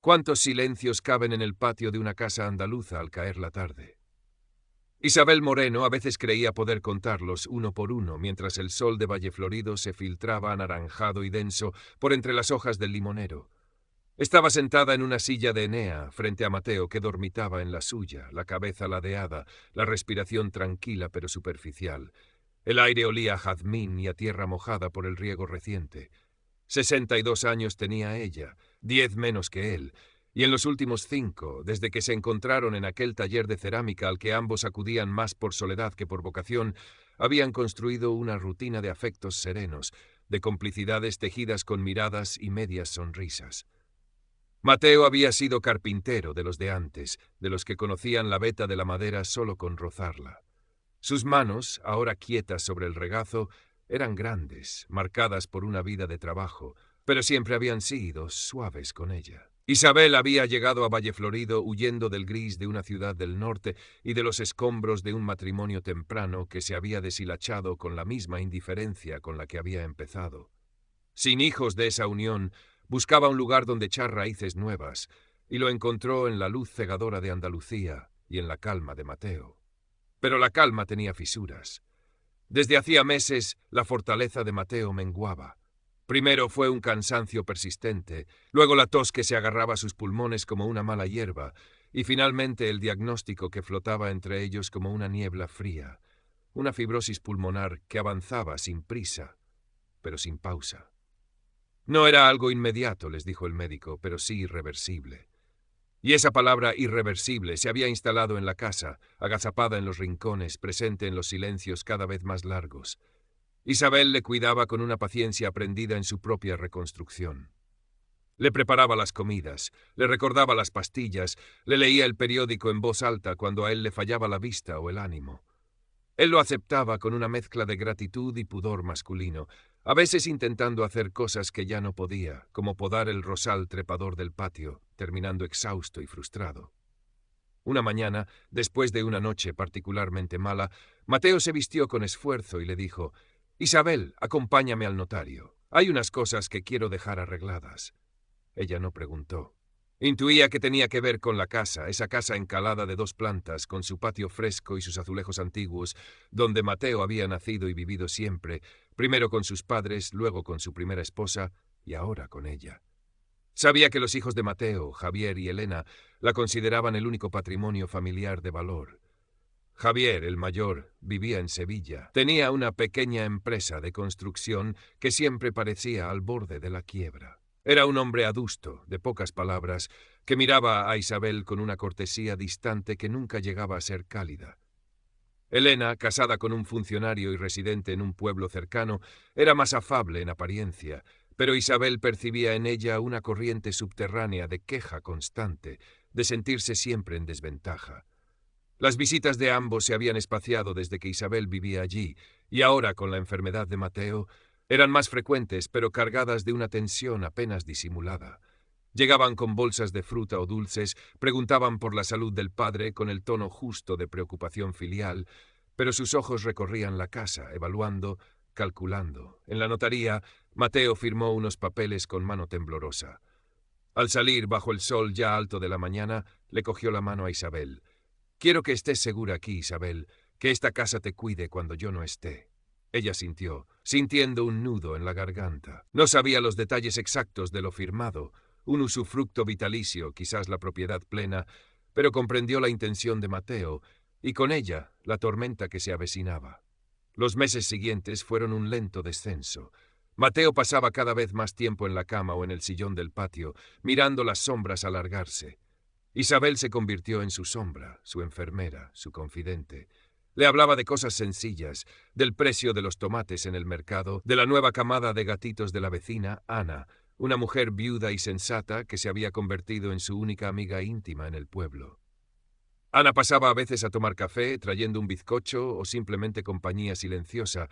¿Cuántos silencios caben en el patio de una casa andaluza al caer la tarde? Isabel Moreno a veces creía poder contarlos uno por uno, mientras el sol de Valleflorido se filtraba anaranjado y denso por entre las hojas del limonero. Estaba sentada en una silla de Enea, frente a Mateo, que dormitaba en la suya, la cabeza ladeada, la respiración tranquila pero superficial. El aire olía a jazmín y a tierra mojada por el riego reciente. 62 años tenía ella, 10 menos que él, y en los últimos 5, desde que se encontraron en aquel taller de cerámica al que ambos acudían más por soledad que por vocación, habían construido una rutina de afectos serenos, de complicidades tejidas con miradas y medias sonrisas. Mateo había sido carpintero de los de antes, de los que conocían la veta de la madera solo con rozarla. Sus manos, ahora quietas sobre el regazo, eran grandes, marcadas por una vida de trabajo, pero siempre habían sido suaves con ella. Isabel había llegado a Valleflorido huyendo del gris de una ciudad del norte y de los escombros de un matrimonio temprano que se había deshilachado con la misma indiferencia con la que había empezado. Sin hijos de esa unión, buscaba un lugar donde echar raíces nuevas, y lo encontró en la luz cegadora de Andalucía y en la calma de Mateo. Pero la calma tenía fisuras. Desde hacía meses, la fortaleza de Mateo menguaba. Primero fue un cansancio persistente, luego la tos que se agarraba a sus pulmones como una mala hierba, y finalmente el diagnóstico que flotaba entre ellos como una niebla fría, una fibrosis pulmonar que avanzaba sin prisa, pero sin pausa. No era algo inmediato, les dijo el médico, pero sí irreversible. Y esa palabra irreversible se había instalado en la casa, agazapada en los rincones, presente en los silencios cada vez más largos. Isabel le cuidaba con una paciencia aprendida en su propia reconstrucción. Le preparaba las comidas, le recordaba las pastillas, le leía el periódico en voz alta cuando a él le fallaba la vista o el ánimo. Él lo aceptaba con una mezcla de gratitud y pudor masculino, a veces intentando hacer cosas que ya no podía, como podar el rosal trepador del patio, terminando exhausto y frustrado. Una mañana, después de una noche particularmente mala, Mateo se vistió con esfuerzo y le dijo: «Isabel, acompáñame al notario. Hay unas cosas que quiero dejar arregladas». Ella no preguntó. Intuía que tenía que ver con la casa, esa casa encalada de 2 plantas, con su patio fresco y sus azulejos antiguos, donde Mateo había nacido y vivido siempre, primero con sus padres, luego con su primera esposa y ahora con ella. Sabía que los hijos de Mateo, Javier y Elena, la consideraban el único patrimonio familiar de valor. Javier, el mayor, vivía en Sevilla. Tenía una pequeña empresa de construcción que siempre parecía al borde de la quiebra. Era un hombre adusto, de pocas palabras, que miraba a Isabel con una cortesía distante que nunca llegaba a ser cálida. Elena, casada con un funcionario y residente en un pueblo cercano, era más afable en apariencia, pero Isabel percibía en ella una corriente subterránea de queja constante, de sentirse siempre en desventaja. Las visitas de ambos se habían espaciado desde que Isabel vivía allí, y ahora, con la enfermedad de Mateo, eran más frecuentes, pero cargadas de una tensión apenas disimulada. Llegaban con bolsas de fruta o dulces, preguntaban por la salud del padre con el tono justo de preocupación filial, pero sus ojos recorrían la casa, evaluando, calculando. En la notaría, Mateo firmó unos papeles con mano temblorosa. Al salir bajo el sol ya alto de la mañana, le cogió la mano a Isabel. «Quiero que estés segura aquí, Isabel, que esta casa te cuide cuando yo no esté». Ella sintió, sintiendo un nudo en la garganta. No sabía los detalles exactos de lo firmado, un usufructo vitalicio, quizás la propiedad plena, pero comprendió la intención de Mateo, y con ella la tormenta que se avecinaba. Los meses siguientes fueron un lento descenso. Mateo pasaba cada vez más tiempo en la cama o en el sillón del patio, mirando las sombras alargarse. Isabel se convirtió en su sombra, su enfermera, su confidente. Le hablaba de cosas sencillas, del precio de los tomates en el mercado, de la nueva camada de gatitos de la vecina, Ana, una mujer viuda y sensata que se había convertido en su única amiga íntima en el pueblo. Ana pasaba a veces a tomar café, trayendo un bizcocho o simplemente compañía silenciosa,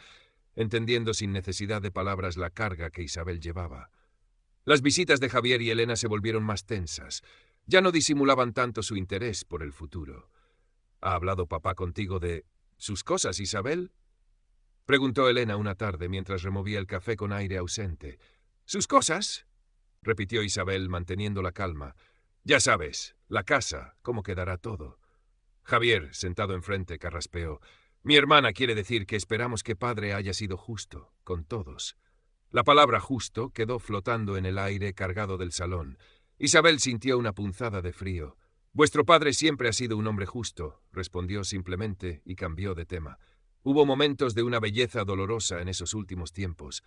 entendiendo sin necesidad de palabras la carga que Isabel llevaba. Las visitas de Javier y Elena se volvieron más tensas. Ya no disimulaban tanto su interés por el futuro. ¿Ha hablado papá contigo de sus cosas, Isabel?, preguntó Elena una tarde mientras removía el café con aire ausente. «¿Sus cosas?», repitió Isabel, manteniendo la calma. Ya sabes, la casa, cómo quedará todo. Javier, sentado enfrente, carraspeó. Mi hermana quiere decir que esperamos que padre haya sido justo, con todos. La palabra justo quedó flotando en el aire cargado del salón. Isabel sintió una punzada de frío. Vuestro padre siempre ha sido un hombre justo, respondió simplemente y cambió de tema. Hubo momentos de una belleza dolorosa en esos últimos tiempos.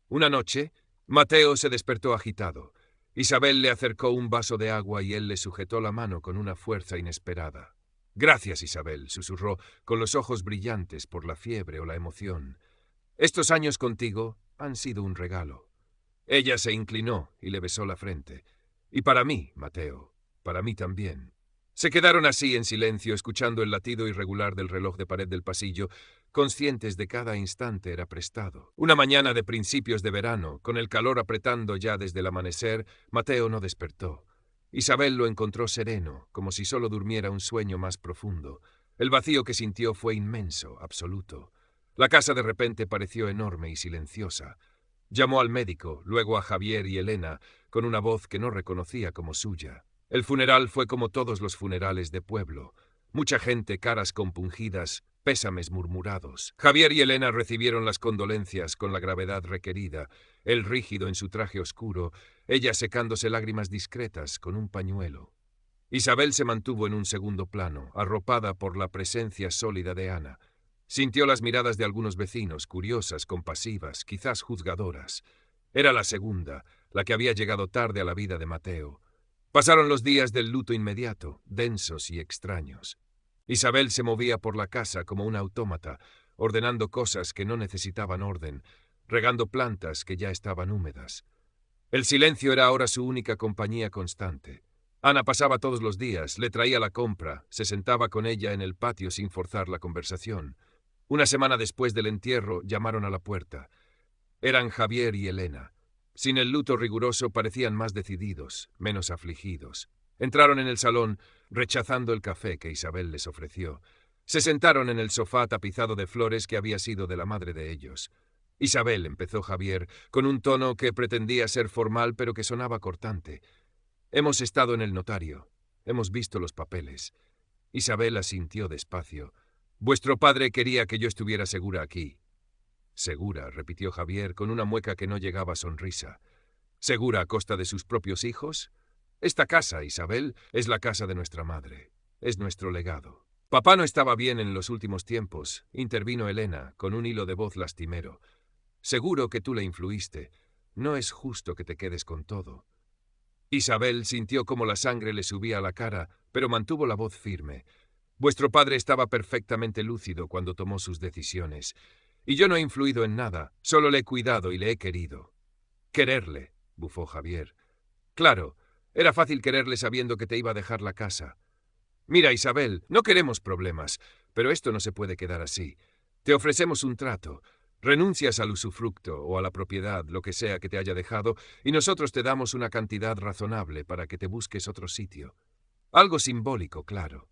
Una noche, Mateo se despertó agitado. Isabel le acercó un vaso de agua y él le sujetó la mano con una fuerza inesperada. Gracias, Isabel, susurró, con los ojos brillantes por la fiebre o la emoción. Estos años contigo han sido un regalo. Ella se inclinó y le besó la frente. Y para mí, Mateo, para mí también. Se quedaron así en silencio, escuchando el latido irregular del reloj de pared del pasillo, conscientes de cada instante era prestado. Una mañana de principios de verano, con el calor apretando ya desde el amanecer, Mateo no despertó. Isabel lo encontró sereno, como si solo durmiera un sueño más profundo. El vacío que sintió fue inmenso, absoluto. La casa de repente pareció enorme y silenciosa. Llamó al médico, luego a Javier y Elena, con una voz que no reconocía como suya. El funeral fue como todos los funerales de pueblo. Mucha gente, caras compungidas, pésames murmurados. Javier y Elena recibieron las condolencias con la gravedad requerida, él rígido en su traje oscuro, ella secándose lágrimas discretas con un pañuelo. Isabel se mantuvo en un segundo plano, arropada por la presencia sólida de Ana. Sintió las miradas de algunos vecinos, curiosas, compasivas, quizás juzgadoras. Era la segunda, la que había llegado tarde a la vida de Mateo. Pasaron los días del luto inmediato, densos y extraños. Isabel se movía por la casa como un autómata, ordenando cosas que no necesitaban orden, regando plantas que ya estaban húmedas. El silencio era ahora su única compañía constante. Ana pasaba todos los días, le traía la compra, se sentaba con ella en el patio sin forzar la conversación. Una semana después del entierro llamaron a la puerta. Eran Javier y Elena. Sin el luto riguroso parecían más decididos, menos afligidos. Entraron en el salón, rechazando el café que Isabel les ofreció. Se sentaron en el sofá tapizado de flores que había sido de la madre de ellos. Isabel, empezó Javier, con un tono que pretendía ser formal pero que sonaba cortante. Hemos estado en el notario. Hemos visto los papeles. Isabel asintió despacio. Vuestro padre quería que yo estuviera segura aquí. Segura, repitió Javier con una mueca que no llegaba a sonrisa. ¿Segura a costa de sus propios hijos? Esta casa, Isabel, es la casa de nuestra madre. Es nuestro legado. Papá no estaba bien en los últimos tiempos, intervino Elena, con un hilo de voz lastimero. Seguro que tú le influiste. No es justo que te quedes con todo. Isabel sintió como la sangre le subía a la cara, pero mantuvo la voz firme. Vuestro padre estaba perfectamente lúcido cuando tomó sus decisiones. Y yo no he influido en nada, solo le he cuidado y le he querido. Quererle, bufó Javier. Claro, era fácil quererle sabiendo que te iba a dejar la casa. Mira, Isabel, no queremos problemas, pero esto no se puede quedar así. Te ofrecemos un trato. Renuncias al usufructo o a la propiedad, lo que sea que te haya dejado, y nosotros te damos una cantidad razonable para que te busques otro sitio. Algo simbólico, claro.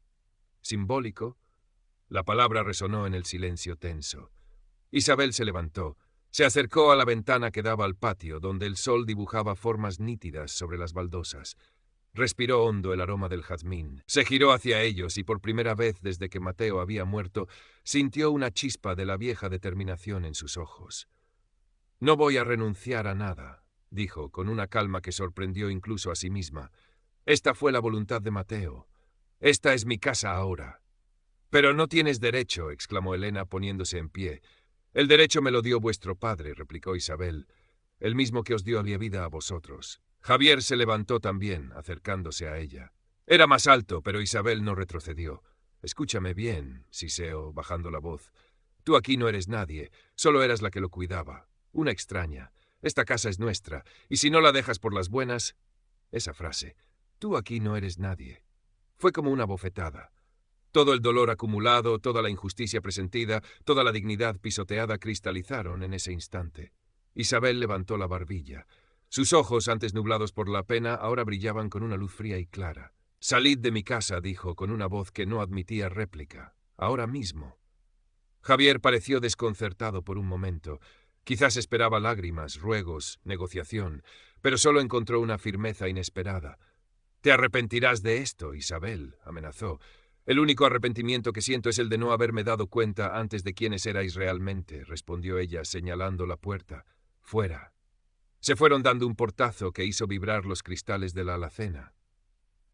¿Simbólico? La palabra resonó en el silencio tenso. Isabel se levantó. Se acercó a la ventana que daba al patio, donde el sol dibujaba formas nítidas sobre las baldosas. Respiró hondo el aroma del jazmín. Se giró hacia ellos y por primera vez desde que Mateo había muerto, sintió una chispa de la vieja determinación en sus ojos. No voy a renunciar a nada, dijo, con una calma que sorprendió incluso a sí misma. Esta fue la voluntad de Mateo. Esta es mi casa ahora. Pero no tienes derecho, exclamó Elena poniéndose en pie. El derecho me lo dio vuestro padre, replicó Isabel, el mismo que os dio la vida a vosotros. Javier se levantó también, acercándose a ella. Era más alto, pero Isabel no retrocedió. Escúchame bien, siseó, bajando la voz. Tú aquí no eres nadie, solo eras la que lo cuidaba. Una extraña. Esta casa es nuestra, y si no la dejas por las buenas... Esa frase. Tú aquí no eres nadie. Fue como una bofetada. Todo el dolor acumulado, toda la injusticia presentida, toda la dignidad pisoteada cristalizaron en ese instante. Isabel levantó la barbilla. Sus ojos, antes nublados por la pena, ahora brillaban con una luz fría y clara. «Salid de mi casa», dijo, con una voz que no admitía réplica. «Ahora mismo». Javier pareció desconcertado por un momento. Quizás esperaba lágrimas, ruegos, negociación, pero solo encontró una firmeza inesperada. «Te arrepentirás de esto, Isabel», amenazó. «El único arrepentimiento que siento es el de no haberme dado cuenta antes de quiénes erais realmente», respondió ella, señalando la puerta. «Fuera». Se fueron dando un portazo que hizo vibrar los cristales de la alacena.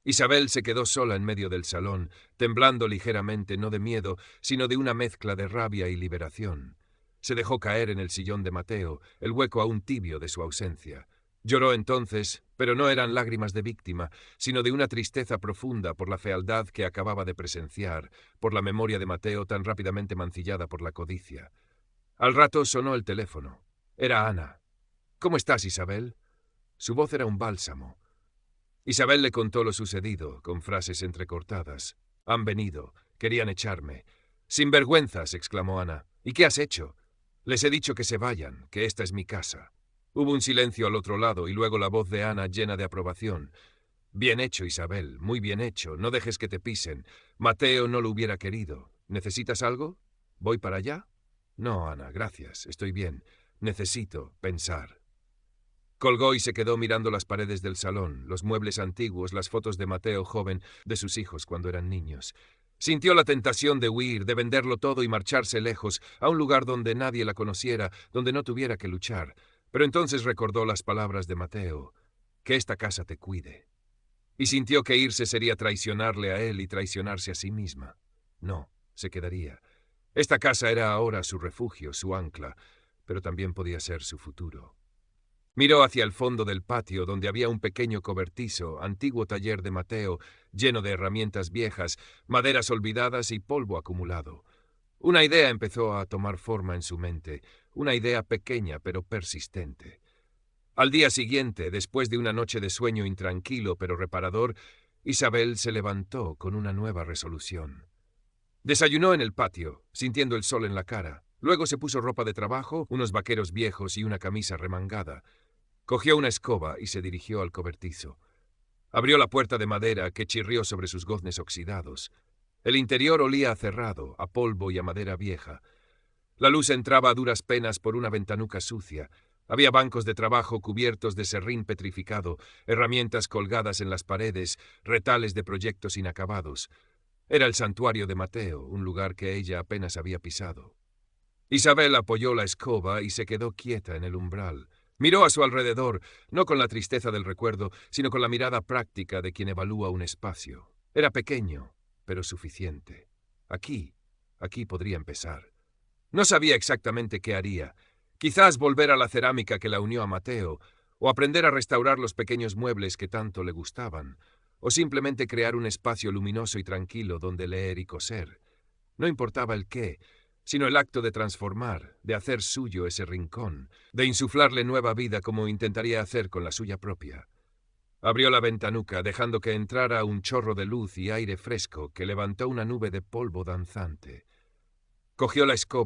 Isabel se quedó sola en medio del salón, temblando ligeramente, no de miedo, sino de una mezcla de rabia y liberación. Se dejó caer en el sillón de Mateo, el hueco aún tibio de su ausencia. Lloró entonces, pero no eran lágrimas de víctima, sino de una tristeza profunda por la fealdad que acababa de presenciar, por la memoria de Mateo tan rápidamente mancillada por la codicia. Al rato sonó el teléfono. Era Ana. «¿Cómo estás, Isabel?» Su voz era un bálsamo. Isabel le contó lo sucedido, con frases entrecortadas. «Han venido. Querían echarme». «Sinvergüenzas», exclamó Ana. «¿Y qué has hecho?» «Les he dicho que se vayan, que esta es mi casa». Hubo un silencio al otro lado y luego la voz de Ana llena de aprobación. «Bien hecho, Isabel, muy bien hecho. No dejes que te pisen. Mateo no lo hubiera querido. ¿Necesitas algo? ¿Voy para allá?» «No, Ana, gracias. Estoy bien. Necesito pensar». Colgó y se quedó mirando las paredes del salón, los muebles antiguos, las fotos de Mateo joven, de sus hijos cuando eran niños. Sintió la tentación de huir, de venderlo todo y marcharse lejos, a un lugar donde nadie la conociera, donde no tuviera que luchar. Pero entonces recordó las palabras de Mateo: «Que esta casa te cuide». Y sintió que irse sería traicionarle a él y traicionarse a sí misma. No, se quedaría. Esta casa era ahora su refugio, su ancla, pero también podía ser su futuro. Miró hacia el fondo del patio, donde había un pequeño cobertizo, antiguo taller de Mateo, lleno de herramientas viejas, maderas olvidadas y polvo acumulado. Una idea empezó a tomar forma en su mente, una idea pequeña pero persistente. Al día siguiente, después de una noche de sueño intranquilo pero reparador, Isabel se levantó con una nueva resolución. Desayunó en el patio, sintiendo el sol en la cara. Luego se puso ropa de trabajo, unos vaqueros viejos y una camisa remangada. Cogió una escoba y se dirigió al cobertizo. Abrió la puerta de madera que chirrió sobre sus goznes oxidados. El interior olía a cerrado, a polvo y a madera vieja. La luz entraba a duras penas por una ventanuca sucia. Había bancos de trabajo cubiertos de serrín petrificado, herramientas colgadas en las paredes, retales de proyectos inacabados. Era el santuario de Mateo, un lugar que ella apenas había pisado. Isabel apoyó la escoba y se quedó quieta en el umbral. Miró a su alrededor, no con la tristeza del recuerdo, sino con la mirada práctica de quien evalúa un espacio. Era pequeño, pero suficiente. Aquí podría empezar. No sabía exactamente qué haría. Quizás volver a la cerámica que la unió a Mateo, o aprender a restaurar los pequeños muebles que tanto le gustaban, o simplemente crear un espacio luminoso y tranquilo donde leer y coser. No importaba el qué, sino el acto de transformar, de hacer suyo ese rincón, de insuflarle nueva vida como intentaría hacer con la suya propia. Abrió la ventanuca, dejando que entrara un chorro de luz y aire fresco que levantó una nube de polvo danzante. Cogió la escoba